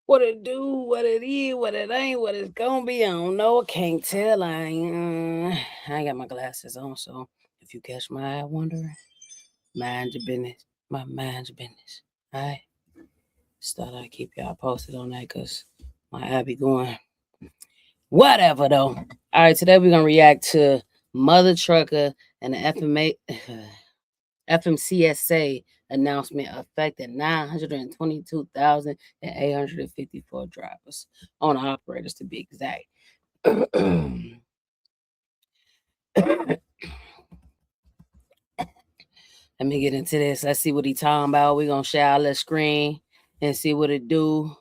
What it do, what it is, what it ain't, what it's gonna be, I don't know. I can't tell. I ain't got my glasses on, so if you catch my eye wandering, mind your business. Mind your business. Alright? Just thought I'd keep y'all posted on that because my eye be going. Whatever though. Alright, today we're gonna react to Mother Trucker and the FMCSA announcement affected 922,854 drivers, on operators to be exact. Let me get into this. Let's see what he talking about. We're gonna share our little screen and see what it do.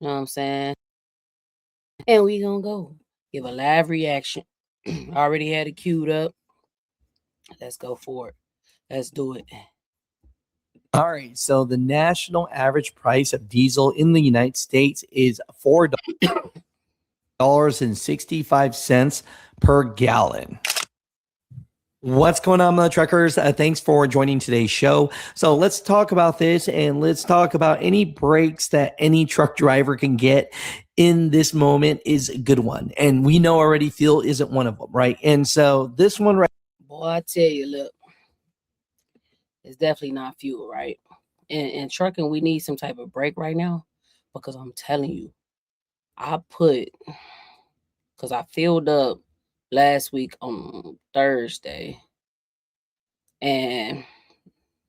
You know what I'm saying? And we gonna go give a live reaction. Already had it queued up. Let's go for it. Let's do it. All right, so the national average price of diesel in the United States is $4.65 per gallon. What's going on, Mother Truckers? Thanks for joining today's show. So let's talk about this, and let's talk about any breaks that any truck driver can get in this moment is a good one. And we know already fuel isn't one of them, right? And so this one right. Boy, I tell you, look, it's definitely not fuel, right? In trucking, we need some type of break right now because I'm telling you, because I filled up last week on Thursday, and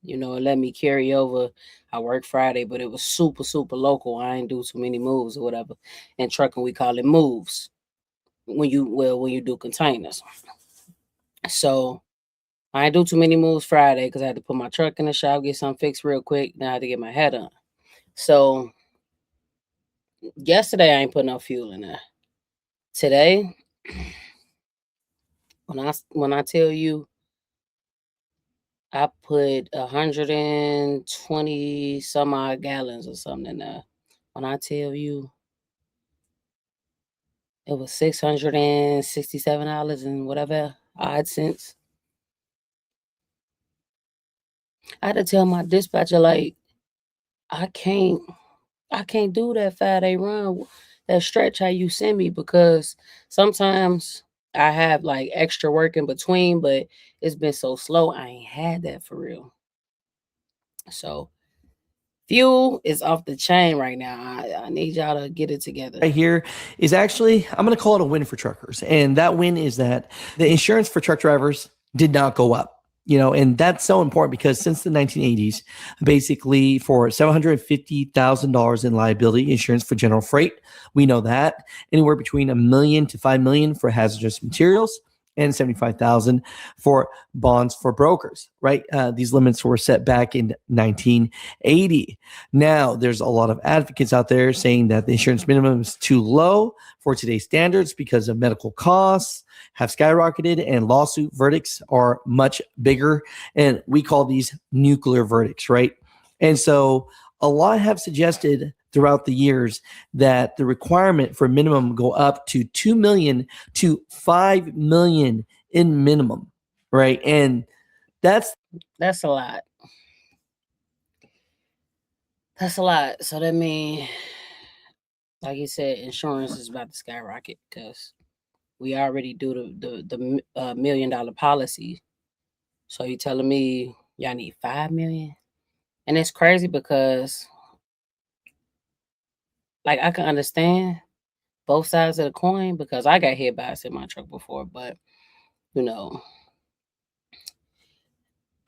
it let me carry over. I worked Friday, but it was super, super local. I ain't do too many moves or whatever. In trucking, we call it moves when you do containers. So I ain't do too many moves Friday because I had to put my truck in the shop, get something fixed real quick. Then I had to get my head on. So yesterday I ain't put no fuel in there. Today, when I tell you I put 120 some odd gallons or something in there. When I tell you it was $667 and whatever odd cents. I had to tell my dispatcher, like, I can't do that 5-day run, that stretch how you send me, because sometimes I have like extra work in between, but it's been so slow. I ain't had that for real. So fuel is off the chain right now. I need y'all to get it together. Right here is actually, I'm going to call it a win for truckers. And that win is that the insurance for truck drivers did not go up. And that's so important because since the 1980s, basically for $750,000 in liability insurance for general freight, we know that anywhere between $1 million to $5 million for hazardous materials, and 75,000 for bonds for brokers, right? These limits were set back in 1980. Now, there's a lot of advocates out there saying that the insurance minimum is too low for today's standards because of medical costs have skyrocketed and lawsuit verdicts are much bigger. And we call these nuclear verdicts, right? And so a lot have suggested throughout the years that the requirement for minimum go up to 2 million to 5 million in minimum, right? And that's a lot. That's a lot. So that means, like you said, insurance is about to skyrocket because we already do the $1 million policy. So you telling me y'all need 5 million? And it's crazy because, like, I can understand both sides of the coin because I got hit by a semi truck before, but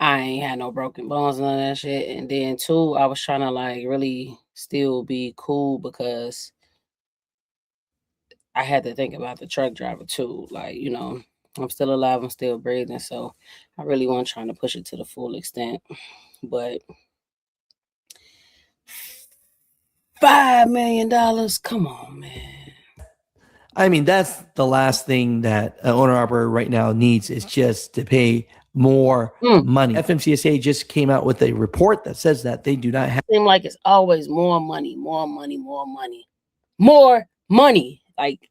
I ain't had no broken bones, none of that shit. And then two, I was trying to like really still be cool because I had to think about the truck driver too. Like, I'm still alive, I'm still breathing. So I really wasn't trying to push it to the full extent. But $5 million, come on, man. I mean, that's the last thing that an owner operator right now needs is just to pay more money. FMCSA just came out with a report that says that they do not have. Seem like it's always more money, more money, more money, more money, like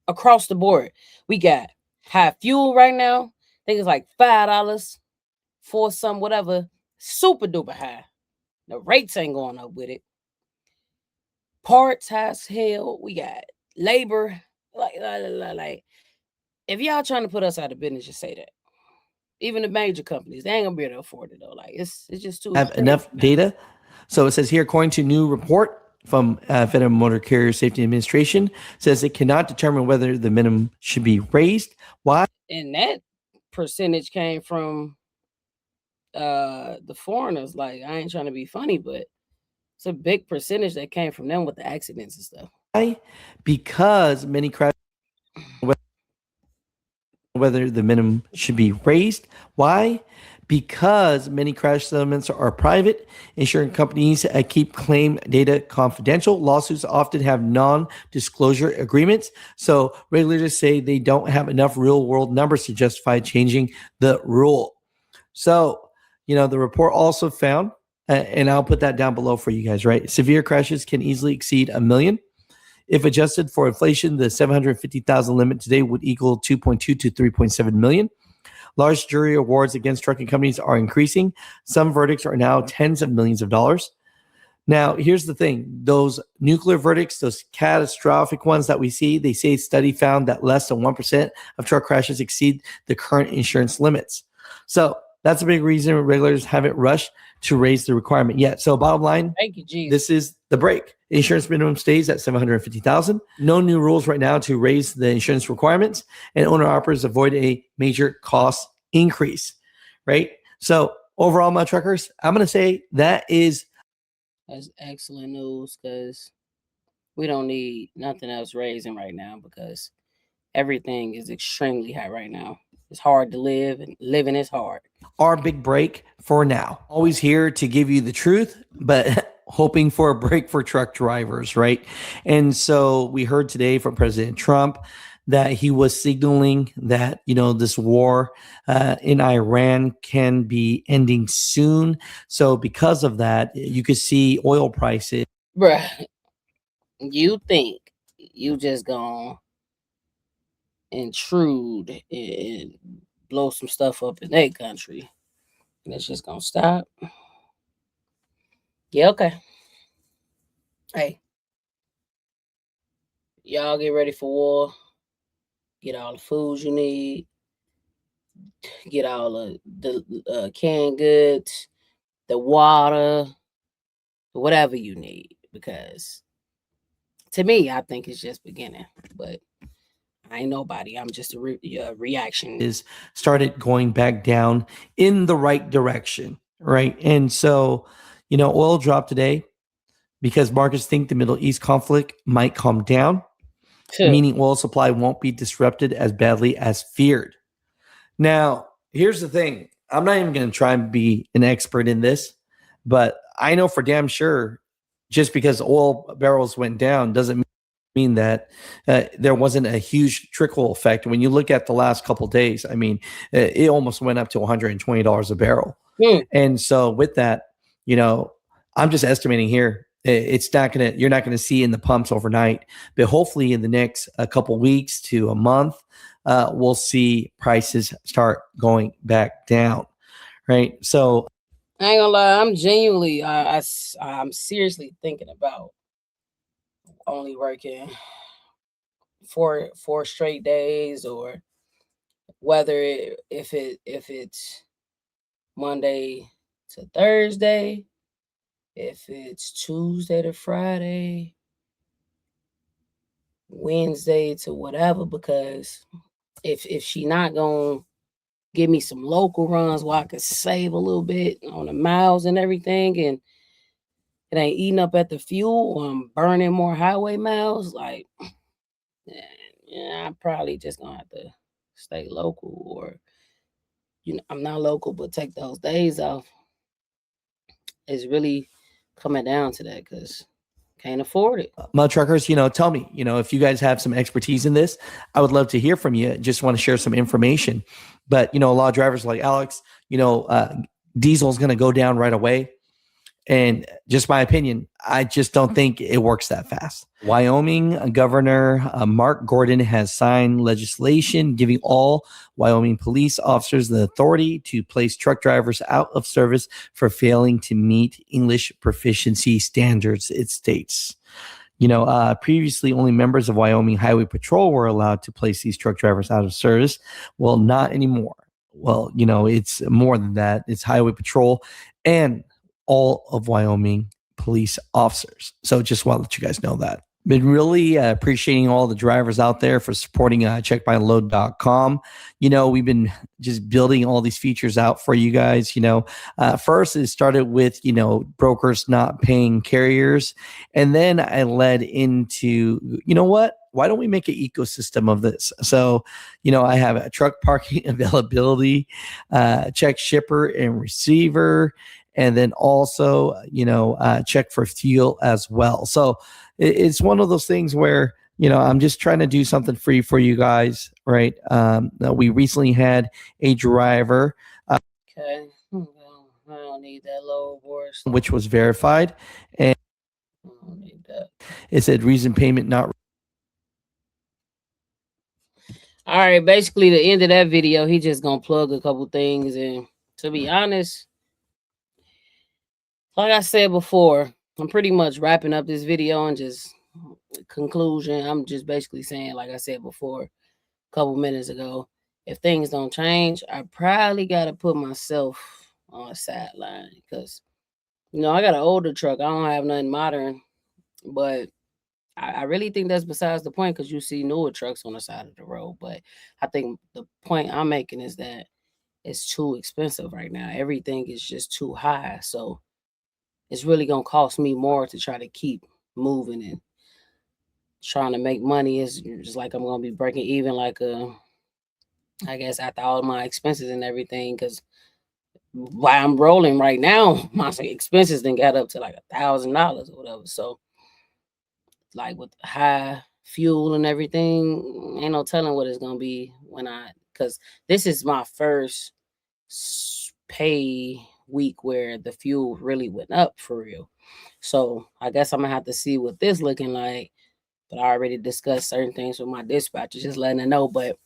across the board. We got high fuel right now. I think it's like $5 for some whatever, super duper high. The rates ain't going up with it. parts high as hell. We got labor. Like, if y'all trying to put us out of business, just say that. Even the major companies, they ain't gonna be able to afford it though. Like, it's just too Have enough data. So it says here, according to a new report from Federal Motor Carrier Safety Administration, says it cannot determine whether the minimum should be raised. Why? And that percentage came from the foreigners. Like, I ain't trying to be funny, but it's a big percentage that came from them with the accidents and stuff. Why? Because many crash, whether the minimum should be raised. Why? Because many crash settlements are private. Insurance companies keep claim data confidential. Lawsuits often have non-disclosure agreements. So regulators say they don't have enough real-world numbers to justify changing the rule. So, the report also found, and I'll put that down below for you guys, right? Severe crashes can easily exceed 1 million. If adjusted for inflation, the 750,000 limit today would equal 2.2 to 3.7 million. Large jury awards against trucking companies are increasing. Some verdicts are now tens of millions of dollars. Now, here's the thing. Those nuclear verdicts, those catastrophic ones that we see, they say study found that less than 1% of truck crashes exceed the current insurance limits. So that's a big reason regulators haven't rushed to raise the requirement yet. So bottom line, Thank you, Jesus. This is the break. Insurance minimum stays at 750,000. No new rules right now to raise the insurance requirements, and owner operators avoid a major cost increase, right? So overall, my truckers, I'm going to say that's excellent news, because we don't need nothing else raising right now, because everything is extremely high right now. It's hard to live, and living is hard. Our big break for now. Always here to give you the truth, but hoping for a break for truck drivers, right? And so we heard today from President Trump that he was signaling that, this war in Iran can be ending soon. So because of that, you could see oil prices. Bruh, you think you just gonna intrude and blow some stuff up in their country and it's just gonna stop? Yeah, okay. Hey, y'all get ready for war. Get all the foods you need. Get all the canned goods, the water, whatever you need. Because to me, I think it's just beginning. But I ain't nobody. I'm just a reaction. Is started going back down in the right direction, right? And so, oil dropped today because markets think the Middle East conflict might calm down, meaning oil supply won't be disrupted as badly as feared. Now, here's the thing. I'm not even going to try and be an expert in this, but I know for damn sure, just because oil barrels went down doesn't mean that there wasn't a huge trickle effect. When you look at the last couple of days, I mean, it almost went up to $120 a barrel. And so with that, I'm just estimating here, you're not going to see in the pumps overnight, but hopefully in the next couple weeks to a month, we'll see prices start going back down. Right. So I ain't gonna lie, I'm genuinely, I'm seriously thinking about only working four straight days, or whether if it's Monday to Thursday, if it's Tuesday to Friday, Wednesday to whatever, because if she not gonna give me some local runs where I could save a little bit on the miles and everything, and it ain't eating up at the fuel, or I'm burning more highway miles, like, yeah, I'm probably just gonna have to stay local, or I'm not local, but take those days off. It's really coming down to that, because can't afford it. Mud truckers, tell me, if you guys have some expertise in this, I would love to hear from you. Just want to share some information. But, a lot of drivers like Alex, diesel is going to go down right away. And just my opinion, I just don't think it works that fast. Wyoming Governor Mark Gordon has signed legislation giving all Wyoming police officers the authority to place truck drivers out of service for failing to meet English proficiency standards, it states. Previously only members of Wyoming Highway Patrol were allowed to place these truck drivers out of service. Well, not anymore. Well, it's more than that. It's Highway Patrol and all of Wyoming police officers. So just want to let you guys know that. Been really appreciating all the drivers out there for supporting checkmyload.com. We've been just building all these features out for you guys. First it started with, brokers not paying carriers. And then I led into, what? Why don't we make an ecosystem of this? So, I have a truck parking availability, check shipper and receiver, and then also, check for fuel as well. So it's one of those things where, I'm just trying to do something free for you guys, right? We recently had a driver. Okay. I don't need that low voice. Which was verified. And I don't need that. It said reason payment not. All right. Basically, the end of that video, he just going to plug a couple things. And to be honest, like I said before, I'm pretty much wrapping up this video and just conclusion. I'm just basically saying, like I said before, a couple minutes ago, if things don't change, I probably got to put myself on a sideline because, I got an older truck. I don't have nothing modern, but I really think that's besides the point because you see newer trucks on the side of the road. But I think the point I'm making is that it's too expensive right now. Everything is just too high. So it's really going to cost me more to try to keep moving and trying to make money. Is just like I'm going to be breaking even I guess after all my expenses and everything, because while I'm rolling right now, my expenses then got up to like $1,000 or whatever. So like with high fuel and everything, ain't no telling what it's going to be because this is my first pay week where the fuel really went up for real. So I guess I'm gonna have to see what this looking like. But I already discussed certain things with my dispatcher, just letting her know. But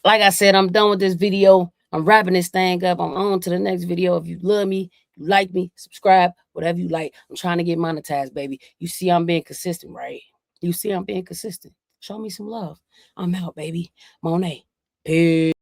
like I said, I'm done with this video. I'm wrapping this thing up. I'm on to the next video. If you love me, you like me, subscribe, whatever you like. I'm trying to get monetized, baby. You see I'm being consistent, right? You see I'm being consistent. Show me some love. I'm out, baby. Monet. Peace.